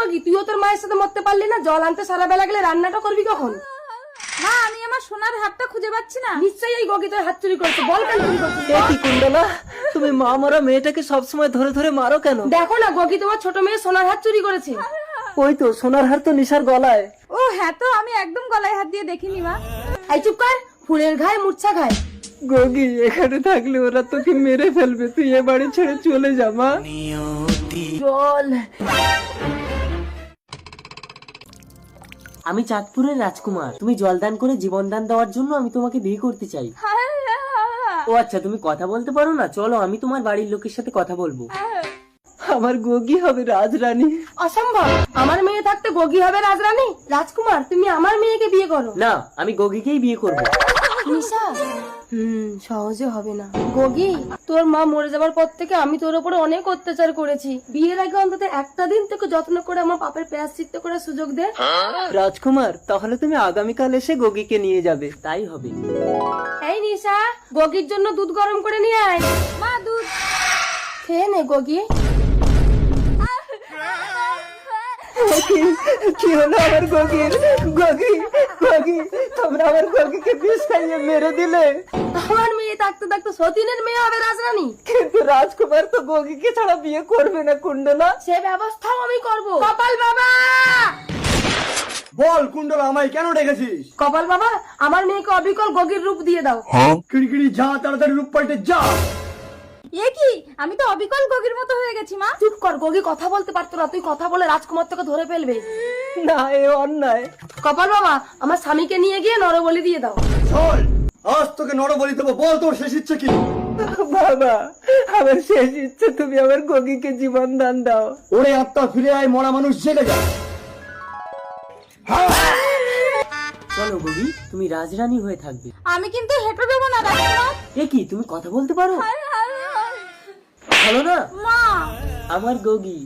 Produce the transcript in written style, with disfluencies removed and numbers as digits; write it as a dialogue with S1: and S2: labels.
S1: গগি, তুইও তোর মায়ের সাথে মরতে পারলি না? জল আনতে সারা বেলা গেলে রান্নাটা করবি কখন?
S2: মা আমি আমার সোনার হাতটা খুঁজে পাচ্ছি না।
S1: নিশ্চয়ই এই গগি তোর হাত চুরি করছে। বল কেন চুরি করছিস?
S3: এ কি কুণ্ডলা, তুমি মা মরা মেয়েটাকে সবসময় ধরে ধরে মারো কেন?
S1: দেখো না, গগি তোমার ছোট মেয়ে সোনার হাত চুরি করেছে।
S3: ওই তো সোনার হার তো নিশার গলায়।
S2: ও হ্যাঁ, তো আমি একদম গলায় হাত দিয়ে দেখিনি মা।
S1: এই চুপ কর, ফুলের ঘায়ে মূর্ছা খায়।
S3: গগি, এখানে থাকলে ওরা তোকে মেরে ফেলবে, তুই এ বাড়ি ছেড়ে চলে যা মা।
S1: জল।
S4: আমি চাঁদপুরের রাজকুমার, তুমি জলদান করে জীবনদান দেওয়ার জন্য আমি তোমাকে বিয়ে করতে চাই। ও আচ্ছা, তুমি কথা বলতে পারো না? চলো আমি তোমার বাড়ির লোকের সাথে কথা বলবো।
S3: আমার গগি হবে রাজরানী।
S1: অসম্ভব, আমার মেয়ে থাকতে গগি হবে রাজরানী? রাজকুমার, তুমি আমার মেয়েকে বিয়ে করো।
S4: না, আমি গগিকেই বিয়ে করব।
S1: নিশা, সহজে হবে না। গগি, তোর মা মরে যাবার পর থেকে আমি তোর উপরে অনেক অত্যাচার করেছি। বিয়ের আগে অন্তত একটা দিন তোকে যত্ন করে আমার পাপের প্রায়শ্চিত্ত করার সুযোগ দে।
S3: রাজকুমার, তাহলে তুমি আগামীকাল এসে গগিকে নিয়ে যাবে।
S4: তাই হবে।
S1: এই নিশা, গগির জন্য দুধ গরম করে নিয়ে আয়।
S2: মা দুধ।
S1: খেয়ে নে গগি।
S3: কি হলো আমার গগির? গগি, গগি, তোমরা আমার গগিকে বিষ খাইয়ে মেরে দিলে।
S1: আমার মেয়ে থাকতে থাকতে সতীনের মেয়ে হবে রাজরানী।
S3: কিন্তু রাজকুমার তো গগিকে ছাড়া বিয়ে করবে না কুণ্ডলা।
S1: সে ব্যবস্থাও আমি করব। কপাল বাবা,
S5: বল কুণ্ডলা, আমায় কেন ডেকেছিস?
S1: কপাল বাবা, আমার মেয়েকে অবিকল গগির রূপ দিয়ে দাও।
S5: কিড়িকিড়ি যা, তাড়াতাড়ি রূপ পাল্টে যা।
S2: এ কি, আমি তো অবিকল গগির মতো হয়ে গেছি মা।
S1: চুপ কর, গগি কথা বলতে পারতো না। তুই কথা বলে রাজকুমার তোকে ধরে ফেলবে।
S3: না, এ অন্যায়।
S1: কপাল বাবা, আমার স্বামীকে নিয়ে গিয়ে নরবলি দিয়ে দাও।
S5: চল, আজ তোকে নরবলি দেবো। বল তোর শেষ ইচ্ছে কি?
S3: বাবা, আমার শেষ ইচ্ছে তুমি আমার গগিকে জীবন দান দাও।
S5: ওরে আত্মা ফিরে আয়, মরা মানুষ জেগে যা।
S4: চলো গগি, তুমি রাজরানী হয়ে থাকবে।
S2: আমি কিন্তু হেঁটে দেবো না রাজকুমার।
S4: এ কি, তুমি কথা বলতে পারো? বলো না।
S2: মা
S4: আমার গগি।